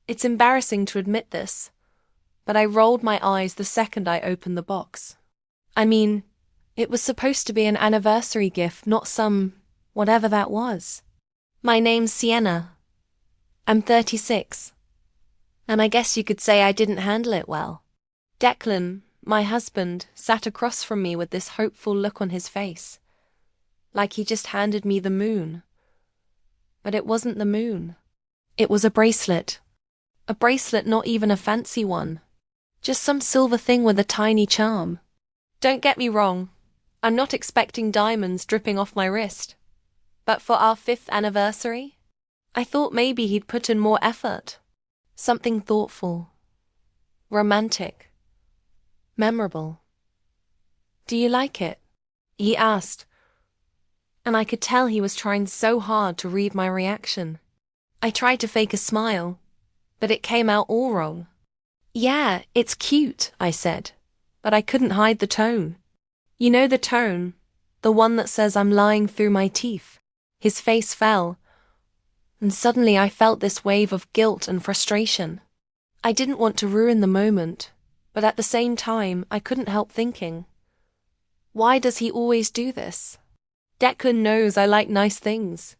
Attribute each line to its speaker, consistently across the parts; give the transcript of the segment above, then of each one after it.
Speaker 1: It's embarrassing to admit this, but I rolled my eyes the second I opened the box. I mean, it was supposed to be an anniversary gift, not some whatever that was. My name's Sienna. I'm 36. And I guess you could say I didn't handle it well. Declan, my husband, sat across from me with this hopeful look on his face, like he just handed me the moon. But it wasn't the moon. It was a bracelet. A bracelet, not even a fancy one. Just some silver thing with a tiny charm. Don't get me wrong, I'm not expecting diamonds dripping off my wrist. But for our 5th anniversary, I thought maybe he'd put in more effort. Something thoughtful, romantic, memorable. Do you like it? He asked, and I could tell he was trying so hard to read my reaction. I tried to fake a smile, but it came out all wrong. Yeah, it's cute, I said, but I couldn't hide the tone. You know the tone, the one that says I'm lying through my teeth. His face fell, and suddenly I felt this wave of guilt and frustration. I didn't want to ruin the moment, but at the same time I couldn't help thinking, why does he always do this? Declan knows I like nice things.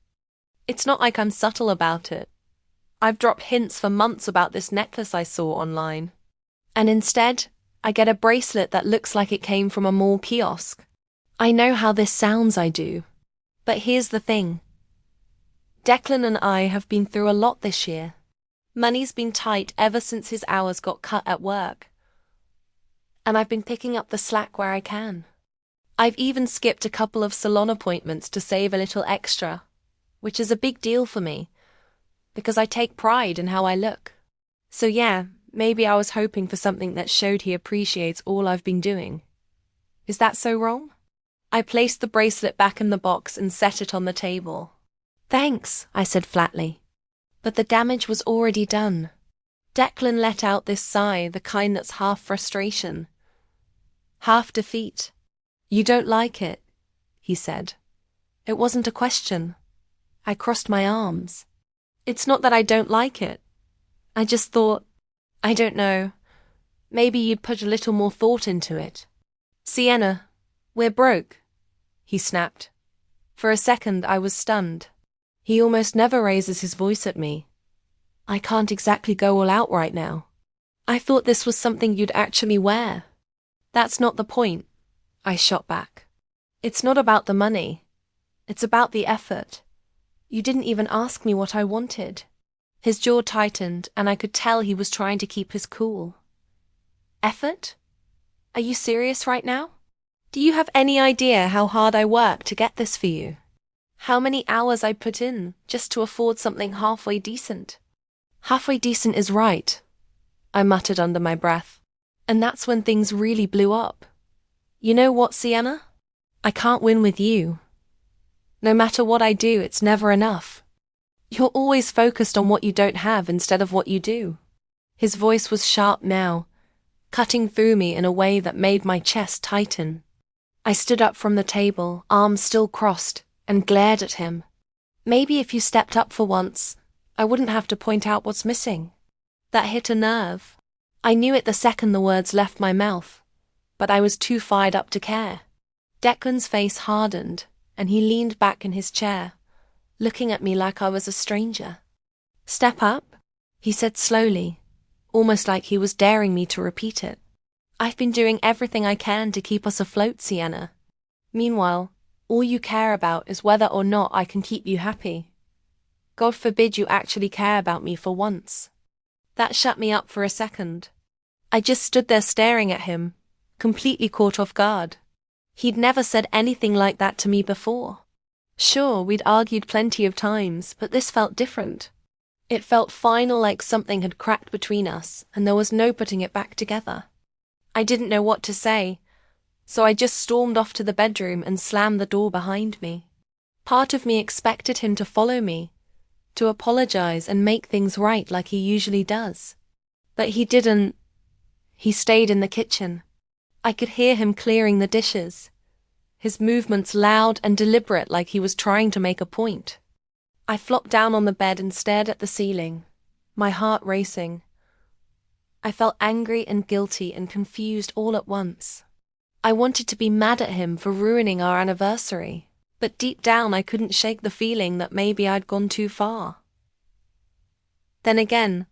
Speaker 1: It's not like I'm subtle about it. I've dropped hints for months about this necklace I saw online. And instead, I get a bracelet that looks like it came from a mall kiosk. I know how this sounds, I do. But here's the thing. Declan and I have been through a lot this year. Money's been tight ever since his hours got cut at work. And I've been picking up the slack where I can. I've even skipped a couple of salon appointments to save a little extra, which is a big deal for me, because I take pride in how I look. So yeah, maybe I was hoping for something that showed he appreciates all I've been doing. Is that so wrong? I placed the bracelet back in the box and set it on the table. Thanks, I said flatly. But the damage was already done. Declan let out this sigh, the kind that's half frustration, half defeat. You don't like it, he said. It wasn't a question. I crossed my arms. It's not that I don't like it. I just thought, I don't know, maybe you'd put a little more thought into it. Sienna, we're broke, he snapped. For a second I was stunned. He almost never raises his voice at me. I can't exactly go all out right now. I thought this was something you'd actually wear. That's not the point, I shot back. It's not about the money. It's about the effort. You didn't even ask me what I wanted. His jaw tightened, and I could tell he was trying to keep his cool. Effort? Are you serious right now? Do you have any idea how hard I worked to get this for you? How many hours I put in just to afford something halfway decent? Halfway decent is right, I muttered under my breath. And that's when things really blew up. You know what, Sienna? I can't win with you. No matter what I do, it's never enough. You're always focused on what you don't have instead of what you do. His voice was sharp now, cutting through me in a way that made my chest tighten. I stood up from the table, arms still crossed, and glared at him. Maybe if you stepped up for once, I wouldn't have to point out what's missing. That hit a nerve. I knew it the second the words left my mouth, but I was too fired up to care. Declan's face hardened, and he leaned back in his chair, looking at me like I was a stranger. Step up, he said slowly, almost like he was daring me to repeat it. I've been doing everything I can to keep us afloat, Sienna. Meanwhile, all you care about is whether or not I can keep you happy. God forbid you actually care about me for once. That shut me up for a second. I just stood there staring at him, completely caught off guard. He'd never said anything like that to me before. Sure, we'd argued plenty of times, but this felt different. It felt final, like something had cracked between us, and there was no putting it back together. I didn't know what to say, so I just stormed off to the bedroom and slammed the door behind me. Part of me expected him to follow me, to apologize and make things right like he usually does. But he didn't. He stayed in the kitchen. I could hear him clearing the dishes, his movements loud and deliberate like he was trying to make a point. I flopped down on the bed and stared at the ceiling, my heart racing. I felt angry and guilty and confused all at once. I wanted to be mad at him for ruining our anniversary, but deep down I couldn't shake the feeling that maybe I'd gone too far. Then again,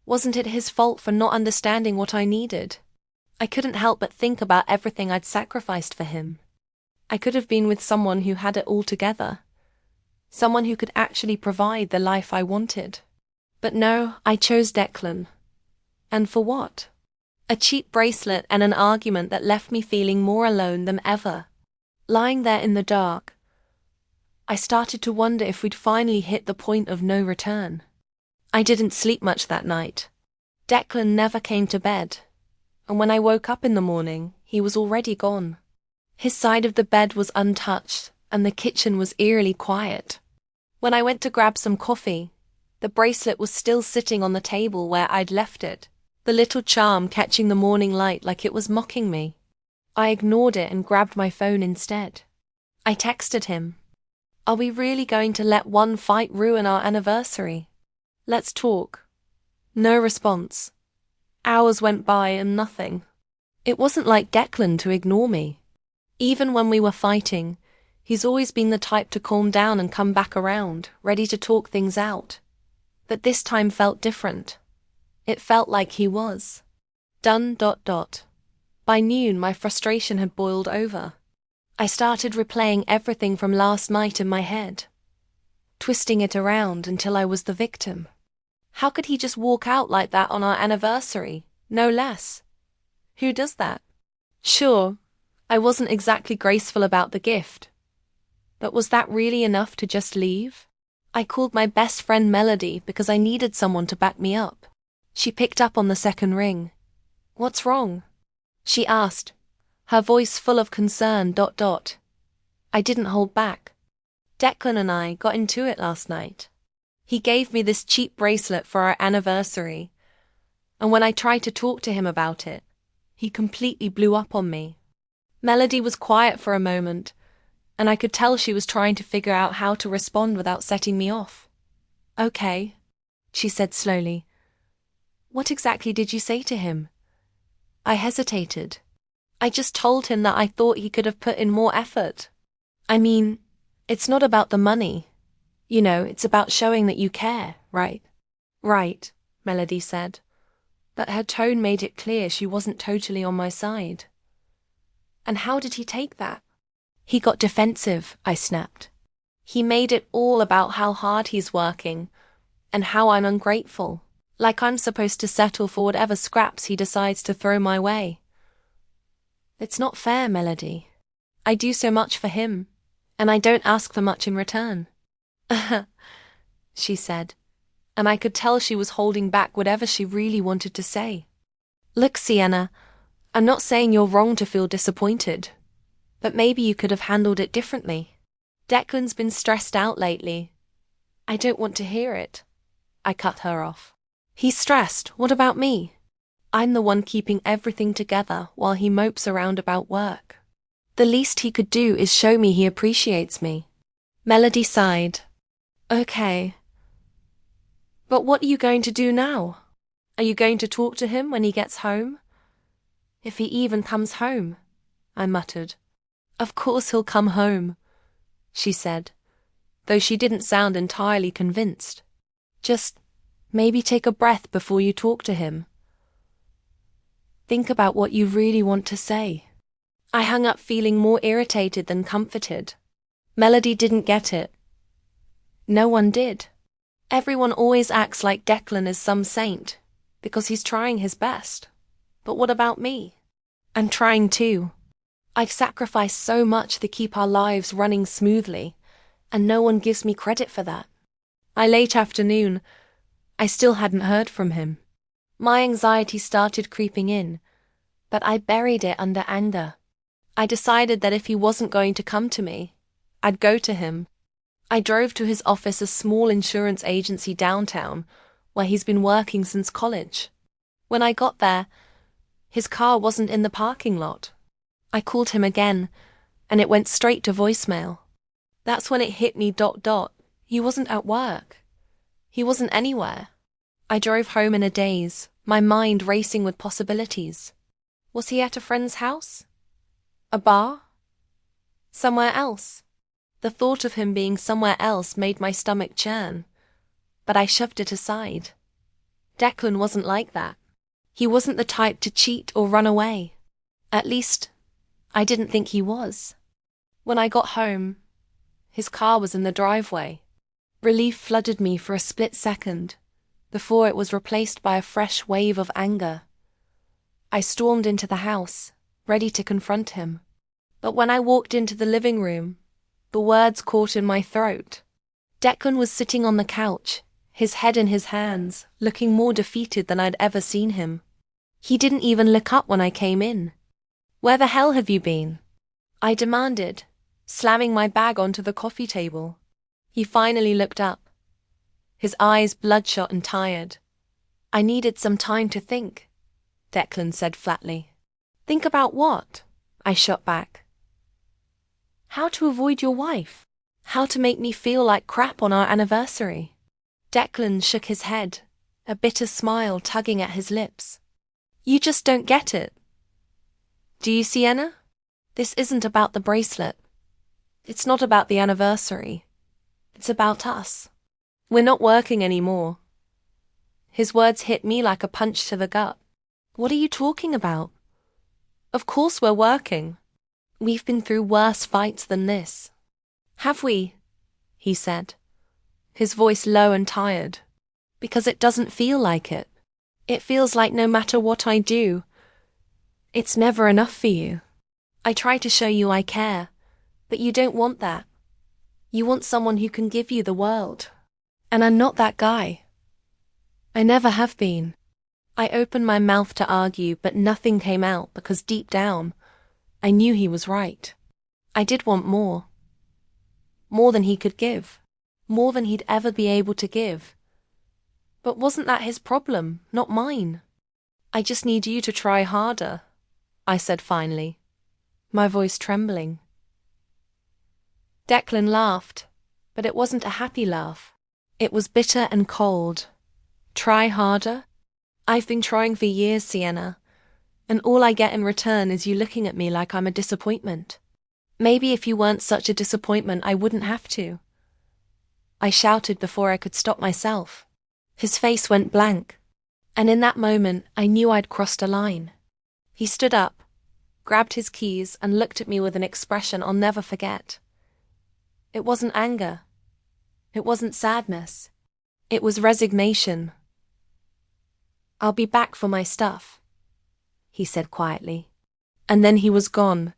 Speaker 1: wasn't it his fault for not understanding what I needed? I couldn't help but think about everything I'd sacrificed for him. I could have been with someone who had it all together, someone who could actually provide the life I wanted. But no, I chose Declan. And for what? A cheap bracelet and an argument that left me feeling more alone than ever. Lying there in the dark, I started to wonder if we'd finally hit the point of no return. I didn't sleep much that night. Declan never came to bed, and when I woke up in the morning, he was already gone. His side of the bed was untouched, and the kitchen was eerily quiet. When I went to grab some coffee, the bracelet was still sitting on the table where I'd left it, the little charm catching the morning light like it was mocking me. I ignored it and grabbed my phone instead. I texted him, "Are we really going to let one fight ruin our anniversary? Let's talk." No response. Hours went by and nothing. It wasn't like Declan to ignore me. Even when we were fighting, he's always been the type to calm down and come back around, ready to talk things out. But this time felt different. It felt like he was done. By noon, my frustration had boiled over. I started replaying everything from last night in my head, twisting it around until I was the victim. How could he just walk out like that on our anniversary? No less. Who does that? Sure, I wasn't exactly graceful about the gift. But was that really enough to just leave? I called my best friend Melody because I needed someone to back me up. She picked up on the second ring. "What's wrong?" she asked, her voice full of concern. I didn't hold back. Declan and I got into it last night. He gave me this cheap bracelet for our anniversary, and when I tried to talk to him about it, he completely blew up on me. Melody was quiet for a moment, and I could tell she was trying to figure out how to respond without setting me off. "Okay," she said slowly. "What exactly did you say to him?" I hesitated. "I just told him that I thought he could have put in more effort. I mean, it's not about the money. You know, it's about showing that you care, right?" "Right," Melody said, but her tone made it clear she wasn't totally on my side. "And how did he take that?" "He got defensive," I snapped. "He made it all about how hard he's working and how I'm ungrateful, like I'm supposed to settle for whatever scraps he decides to throw my way." "It's not fair, Melody. I do so much for him, and I don't ask for much in return." she said, and I could tell she was holding back whatever she really wanted to say. "Look, Sienna, I'm not saying you're wrong to feel disappointed, but maybe you could have handled it differently. Declan's been stressed out lately." "I don't want to hear it," I cut her off. "He's stressed. What about me? I'm the one keeping everything together while he mopes around about work. The least he could do is show me he appreciates me." Melody sighed. "Okay. But what are you going to do now? Are you going to talk to him when he gets home? If he even comes home," I muttered. "Of course he'll come home," she said, though she didn't sound entirely convinced. "Just maybe take a breath before you talk to him. Think about what you really want to say." I hung up feeling more irritated than comforted. Melody didn't get it. No one did. Everyone always acts like Declan is some saint, because he's trying his best. But what about me? I'm trying too. I've sacrificed so much to keep our lives running smoothly, and no one gives me credit for that. By late afternoon, I still hadn't heard from him. My anxiety started creeping in, but I buried it under anger. I decided that if he wasn't going to come to me, I'd go to him. I drove to his office, a small insurance agency downtown, where he's been working since college. When I got there, his car wasn't in the parking lot. I called him again, and it went straight to voicemail. That's when it hit me. He wasn't at work. He wasn't anywhere. I drove home in a daze, my mind racing with possibilities. Was he at a friend's house? A bar? Somewhere else? The thought of him being somewhere else made my stomach churn, but I shoved it aside. Declan wasn't like that. He wasn't the type to cheat or run away. At least, I didn't think he was. When I got home, his car was in the driveway. Relief flooded me for a split second, before it was replaced by a fresh wave of anger. I stormed into the house, ready to confront him. But when I walked into the living room, the words caught in my throat. Declan was sitting on the couch, his head in his hands, looking more defeated than I'd ever seen him. He didn't even look up when I came in. "Where the hell have you been?" I demanded, slamming my bag onto the coffee table. He finally looked up, his eyes bloodshot and tired. "I needed some time to think," Declan said flatly. "Think about what?" I shot back. "How to avoid your wife. How to make me feel like crap on our anniversary." Declan shook his head, a bitter smile tugging at his lips. "You just don't get it. Do you, Sienna? This isn't about the bracelet. It's not about the anniversary. It's about us. We're not working anymore." His words hit me like a punch to the gut. "What are you talking about? Of course we're working. We've been through worse fights than this." "Have we?" he said, his voice low and tired. "Because it doesn't feel like it. It feels like no matter what I do, it's never enough for you. I try to show you I care, but you don't want that. You want someone who can give you the world. And I'm not that guy. I never have been." I opened my mouth to argue, but nothing came out because deep down, I knew he was right. I did want more. More than he could give. More than he'd ever be able to give. But wasn't that his problem, not mine? "I just need you to try harder," I said finally, my voice trembling. Declan laughed, but it wasn't a happy laugh. It was bitter and cold. "Try harder? I've been trying for years, Sienna, and all I get in return is you looking at me like I'm a disappointment. Maybe if you weren't such a disappointment, I wouldn't have to." I shouted before I could stop myself. His face went blank, and in that moment I knew I'd crossed a line. He stood up, grabbed his keys, and looked at me with an expression I'll never forget. It wasn't anger. It wasn't sadness. It was resignation. "I'll be back for my stuff," he said quietly. And then he was gone.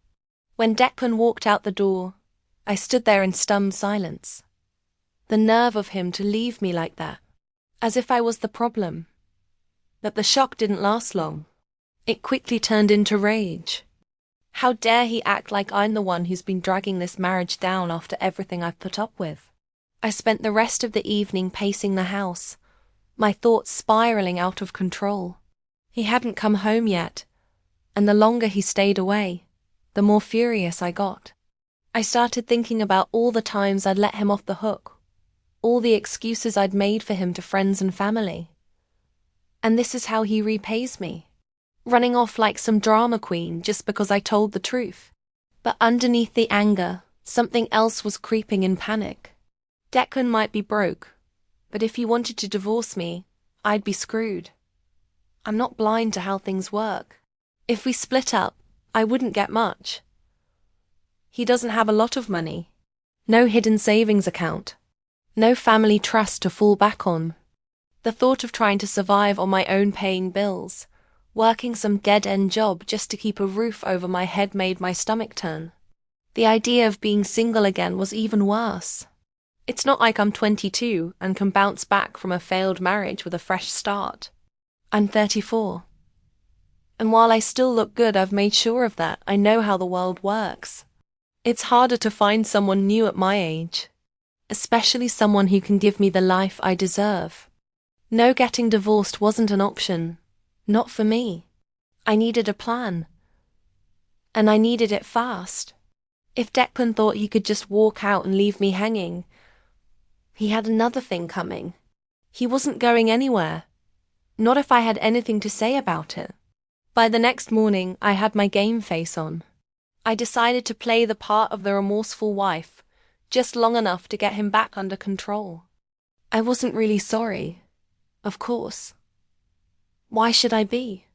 Speaker 1: When Declan walked out the door, I stood there in stunned silence. The nerve of him to leave me like that, as if I was the problem. But the shock didn't last long. It quickly turned into rage. How dare he act like I'm the one who's been dragging this marriage down after everything I've put up with? I spent the rest of the evening pacing the house, my thoughts spiraling out of control. He hadn't come home yet, and the longer he stayed away, the more furious I got. I started thinking about all the times I'd let him off the hook, all the excuses I'd made for him to friends and family. And this is how he repays me, running off like some drama queen just because I told the truth. But underneath the anger, something else was creeping in panic. Declan might be broke, but if he wanted to divorce me, I'd be screwed. I'm not blind to how things work. If we split up, I wouldn't get much. He doesn't have a lot of money. No hidden savings account. No family trust to fall back on. The thought of trying to survive on my own paying bills, working some dead-end job just to keep a roof over my head made my stomach turn. The idea of being single again was even worse. It's not like I'm 22 and can bounce back from a failed marriage with a fresh start. I'm 34. And while I still look good, I've made sure of that. I know how the world works. It's harder to find someone new at my age, especially someone who can give me the life I deserve. No, getting divorced wasn't an option. Not for me. I needed a plan. And I needed it fast. If Declan thought he could just walk out and leave me hanging, he had another thing coming. He wasn't going anywhere. Not if I had anything to say about it. By the next morning, I had my game face on. I decided to play the part of the remorseful wife, just long enough to get him back under control. I wasn't really sorry, of course. Why should I be?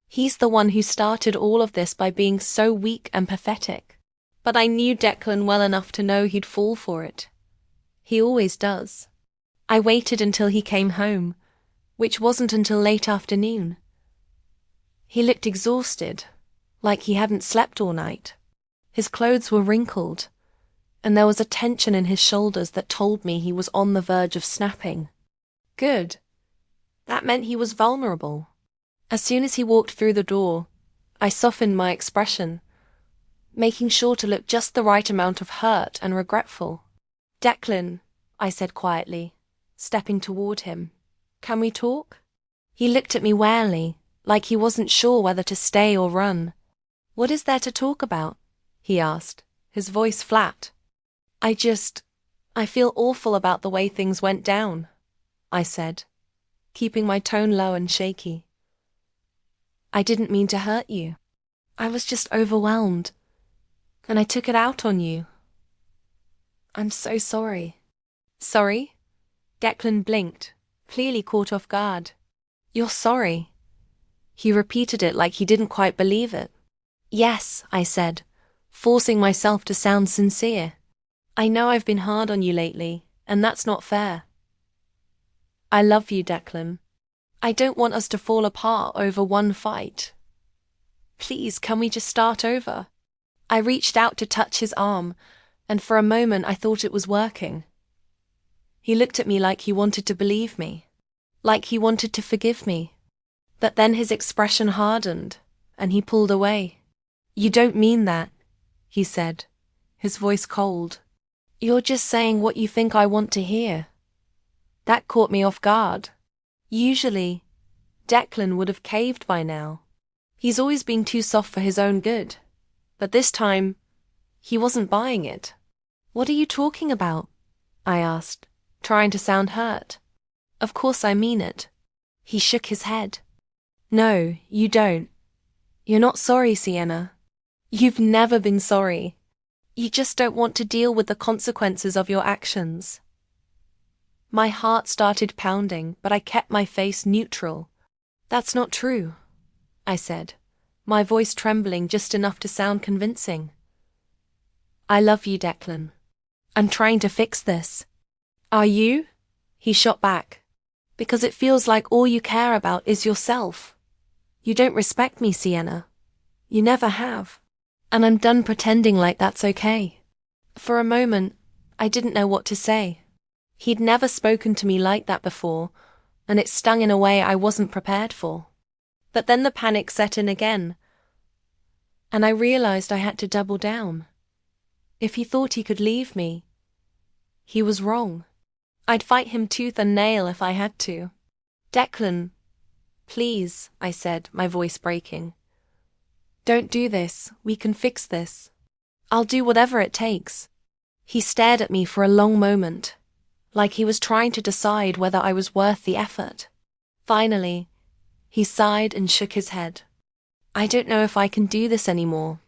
Speaker 1: He's the one who started all of this by being so weak and pathetic. But I knew Declan well enough to know he'd fall for it. He always does. I waited until he came home, which wasn't until late afternoon. He looked exhausted, like he hadn't slept all night. His clothes were wrinkled, and there was a tension in his shoulders that told me he was on the verge of snapping. Good. That meant he was vulnerable. As soon as he walked through the door, I softened my expression, making sure to look just the right amount of hurt and regretful. Declan, I said quietly, stepping toward him. Can we talk? He looked at me warily, like he wasn't sure whether to stay or run. What is there to talk about? He asked, his voice flat. I feel awful about the way things went down, I said, keeping my tone low and shaky. I didn't mean to hurt you. I was just overwhelmed, and I took it out on you. I'm so sorry. Sorry? Declan blinked, clearly caught off guard. You're sorry. He repeated it like he didn't quite believe it. Yes, I said, forcing myself to sound sincere. I know I've been hard on you lately, and that's not fair. I love you, Declan. I don't want us to fall apart over one fight. Please, can we just start over? I reached out to touch his arm, and for a moment I thought it was working. He looked at me like he wanted to believe me, like he wanted to forgive me. But then his expression hardened, and he pulled away. You don't mean that, he said, his voice cold. You're just saying what you think I want to hear. That caught me off guard. Usually, Declan would have caved by now. He's always been too soft for his own good. But this time, he wasn't buying it. What are you talking about? I asked, trying to sound hurt. Of course I mean it. He shook his head. No, you don't. You're not sorry, Sienna. You've never been sorry. You just don't want to deal with the consequences of your actions. My heart started pounding, but I kept my face neutral. That's not true, I said, my voice trembling just enough to sound convincing. I love you, Declan. I'm trying to fix this. Are you? He shot back. Because it feels like all you care about is yourself. You don't respect me, Sienna. You never have. And I'm done pretending like that's okay. For a moment, I didn't know what to say. He'd never spoken to me like that before, and it stung in a way I wasn't prepared for. But then the panic set in again, and I realized I had to double down. If he thought he could leave me, he was wrong. I'd fight him tooth and nail if I had to. Declan, please, I said, my voice breaking. Don't do this. We can fix this. I'll do whatever it takes. He stared at me for a long moment, like he was trying to decide whether I was worth the effort. Finally, he sighed and shook his head. I don't know if I can do this anymore,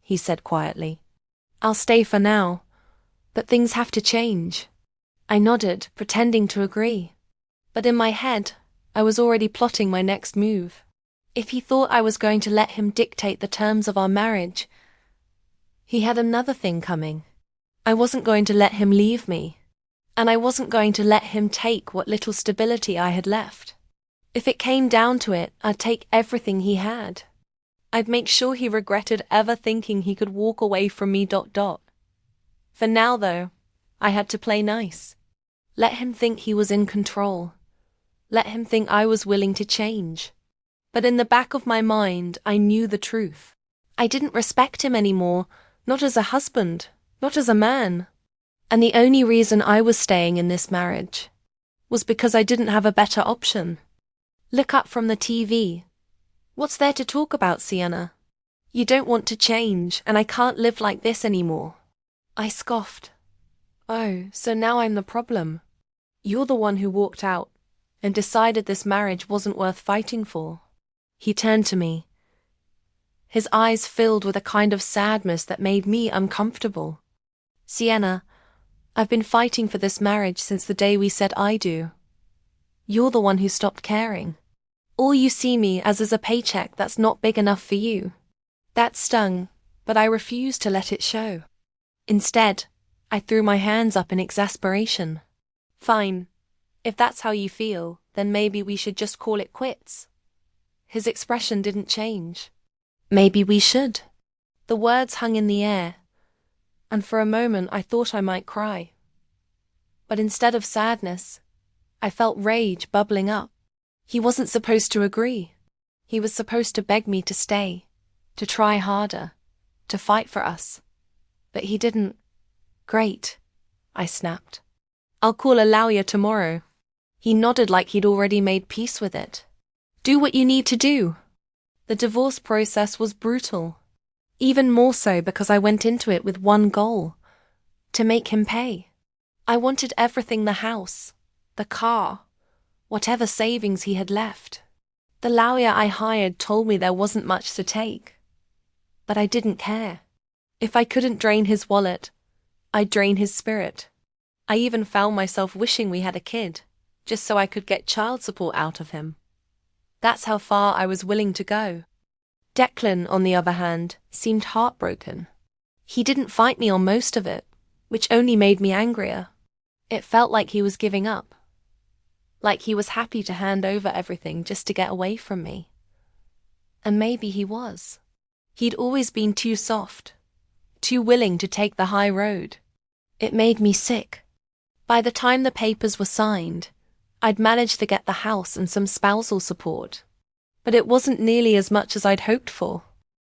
Speaker 1: he said quietly. I'll stay for now, but things have to change. I nodded, pretending to agree. But in my head, I was already plotting my next move. If he thought I was going to let him dictate the terms of our marriage, he had another thing coming. I wasn't going to let him leave me, and I wasn't going to let him take what little stability I had left. If it came down to it, I'd take everything he had. I'd make sure he regretted ever thinking he could walk away from me. For now, though, I had to play nice. Let him think he was in control. Let him think I was willing to change. But in the back of my mind, I knew the truth. I didn't respect him anymore, not as a husband, not as a man. And the only reason I was staying in this marriage was because I didn't have a better option. Look up from the TV. What's there to talk about, Sienna? You don't want to change, and I can't live like this anymore. I scoffed. Oh, so now I'm the problem. You're the one who walked out, and decided this marriage wasn't worth fighting for. He turned to me, his eyes filled with a kind of sadness that made me uncomfortable. Sienna, I've been fighting for this marriage since the day we said I do. You're the one who stopped caring. All you see me as is a paycheck that's not big enough for you. That stung, but I refused to let it show. Instead, I threw my hands up in exasperation. Fine. If that's how you feel, then maybe we should just call it quits. His expression didn't change. Maybe we should. The words hung in the air, and for a moment I thought I might cry. But instead of sadness, I felt rage bubbling up. He wasn't supposed to agree. He was supposed to beg me to stay, to try harder, to fight for us. But he didn't. Great, I snapped. I'll call a lawyer tomorrow. He nodded like he'd already made peace with it. Do what you need to do. The divorce process was brutal. Even more so because I went into it with one goal: to make him pay. I wanted everything: the house, the car, whatever savings he had left. The lawyer I hired told me there wasn't much to take. But I didn't care. If I couldn't drain his wallet, I'd drain his spirit. I even found myself wishing we had a kid, just so I could get child support out of him. That's how far I was willing to go. Declan, on the other hand, seemed heartbroken. He didn't fight me on most of it, which only made me angrier. It felt like he was giving up. Like he was happy to hand over everything just to get away from me. And maybe he was. He'd always been too soft, too willing to take the high road. It made me sick. By the time the papers were signed, I'd managed to get the house and some spousal support. But it wasn't nearly as much as I'd hoped for.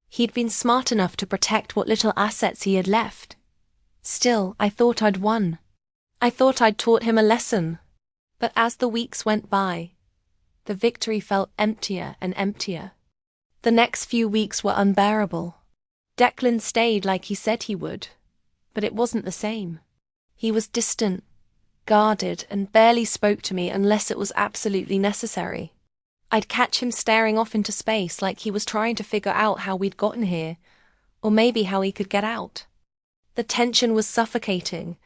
Speaker 1: He'd been smart enough to protect what little assets he had left. Still, I thought I'd won. I thought I'd taught him a lesson. But as the weeks went by, the victory felt emptier and emptier. The next few weeks were unbearable. Declan stayed like he said he would, but it wasn't the same. He was distant, guarded, and barely spoke to me unless it was absolutely necessary. I'd catch him staring off into space like he was trying to figure out how we'd gotten here, or maybe how he could get out. The tension was suffocating,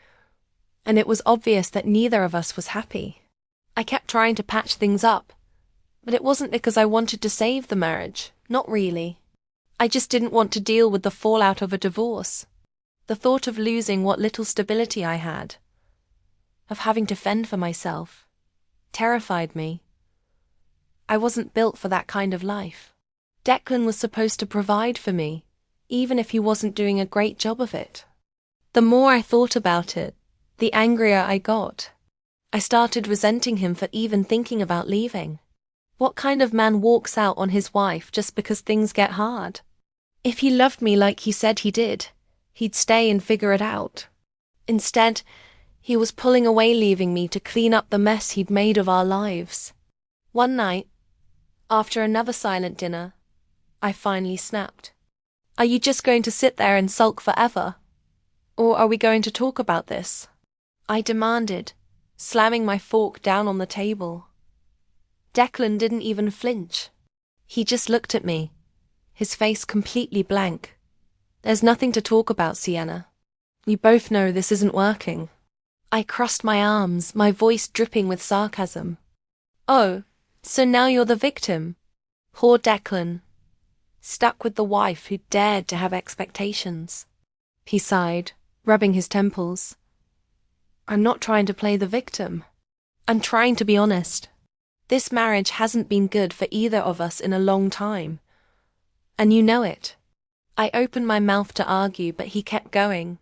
Speaker 1: and it was obvious that neither of us was happy. I kept trying to patch things up, but it wasn't because I wanted to save the marriage, not really. I just didn't want to deal with the fallout of a divorce. The thought of losing what little stability I had, of having to fend for myself, terrified me. I wasn't built for that kind of life. Declan was supposed to provide for me, even if he wasn't doing a great job of it. The more I thought about it, the angrier I got. I started resenting him for even thinking about leaving. What kind of man walks out on his wife just because things get hard? If he loved me like he said he did, he'd stay and figure it out. Instead, he was pulling away, leaving me to clean up the mess he'd made of our lives. One night, after another silent dinner, I finally snapped. Are you just going to sit there and sulk forever? Or are we going to talk about this? I demanded, slamming my fork down on the table. Declan didn't even flinch. He just looked at me, his face completely blank. There's nothing to talk about, Sienna. You both know this isn't working. I crossed my arms, my voice dripping with sarcasm. Oh, so now you're the victim. Poor Declan. Stuck with the wife who dared to have expectations. He sighed, rubbing his temples. I'm not trying to play the victim. I'm trying to be honest. This marriage hasn't been good for either of us in a long time. And you know it. I opened my mouth to argue, but he kept going.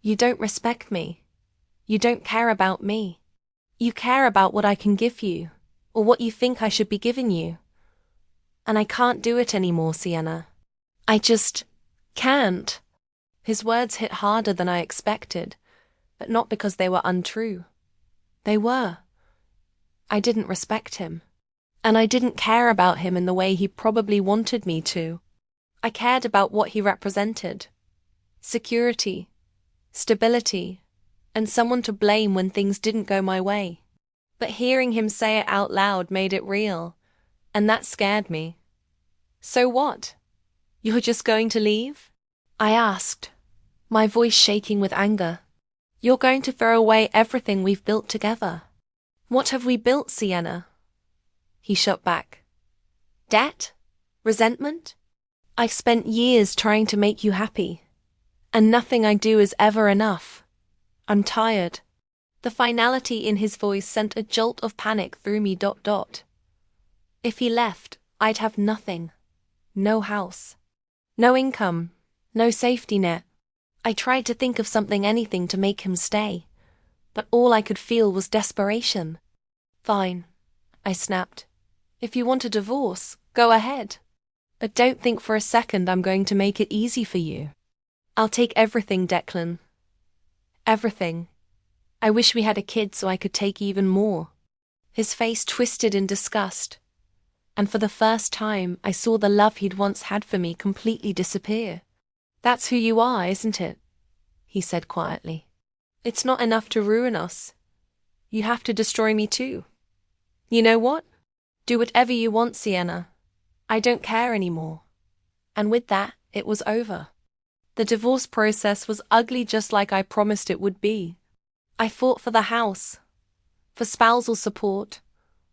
Speaker 1: You don't respect me. You don't care about me. You care about what I can give you, or what you think I should be giving you. And I can't do it anymore, Sienna. I just can't. His words hit harder than I expected, but not because they were untrue. They were. I didn't respect him. And I didn't care about him in the way he probably wanted me to. I cared about what he represented. Security, stability, and someone to blame when things didn't go my way. But hearing him say it out loud made it real, and that scared me. So what? You're just going to leave? I asked, my voice shaking with anger. You're going to throw away everything we've built together. What have we built, Sienna? He shot back. Debt? Resentment? I've spent years trying to make you happy, and nothing I do is ever enough. I'm tired. The finality in his voice sent a jolt of panic through me. If he left, I'd have nothing. No house. No income. No safety net. I tried to think of anything to make him stay, but all I could feel was desperation. Fine, I snapped. If you want a divorce, go ahead. But don't think for a second I'm going to make it easy for you. I'll take everything, Declan. Everything. I wish we had a kid so I could take even more. His face twisted in disgust, and for the first time I saw the love he'd once had for me completely disappear. That's who you are, isn't it? He said quietly. It's not enough to ruin us. You have to destroy me too. You know what? Do whatever you want, Sienna. I don't care anymore. And with that, it was over. The divorce process was ugly, just like I promised it would be. I fought for the house, for spousal support,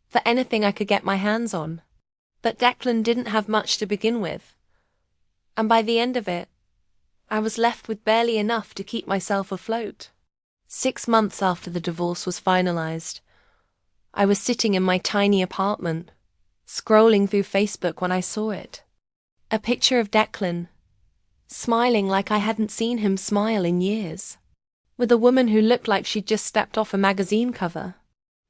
Speaker 1: for anything I could get my hands on. But Declan didn't have much to begin with. And by the end of it, I was left with barely enough to keep myself afloat. 6 months after the divorce was finalized, I was sitting in my tiny apartment, scrolling through Facebook when I saw it. A picture of Declan, smiling like I hadn't seen him smile in years, with a woman who looked like she'd just stepped off a magazine cover.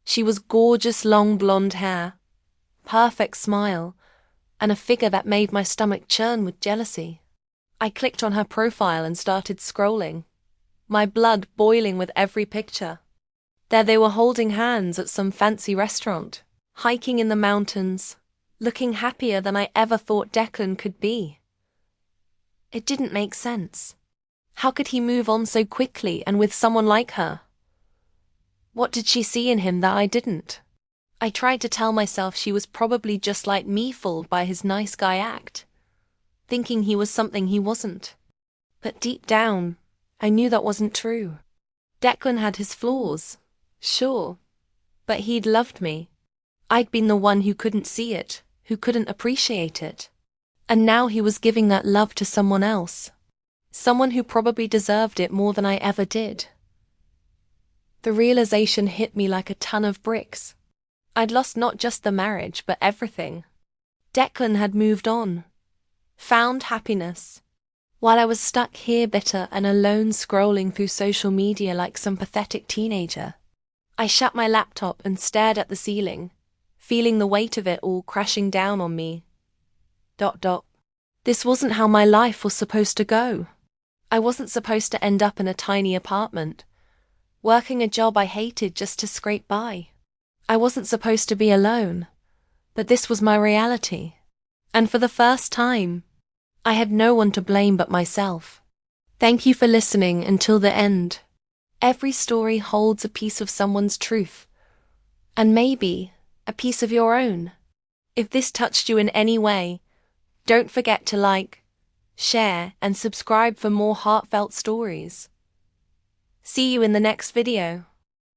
Speaker 1: She was gorgeous, long blonde hair, perfect smile, and a figure that made my stomach churn with jealousy. I clicked on her profile and started scrolling, my blood boiling with every picture. There they were, holding hands at some fancy restaurant, hiking in the mountains, looking happier than I ever thought Declan could be. It didn't make sense. How could he move on so quickly and with someone like her? What did she see in him that I didn't? I tried to tell myself she was probably just like me, fooled by his nice guy act, thinking he was something he wasn't. But deep down, I knew that wasn't true. Declan had his flaws, sure, but he'd loved me. I'd been the one who couldn't see it, who couldn't appreciate it. And now he was giving that love to someone else, someone who probably deserved it more than I ever did. The realization hit me like a ton of bricks. I'd lost not just the marriage, but everything. Declan had moved on, found happiness, while I was stuck here bitter and alone, scrolling through social media like some pathetic teenager. I shut my laptop and stared at the ceiling, feeling the weight of it all crashing down on me. This wasn't how my life was supposed to go. I wasn't supposed to end up in a tiny apartment, working a job I hated just to scrape by. I wasn't supposed to be alone, but this was my reality. And for the first time, I had no one to blame but myself. Thank you for listening until the end. Every story holds a piece of someone's truth, and maybe a piece of your own. If this touched you in any way, don't forget to like, share, and subscribe for more heartfelt stories. See you in the next video.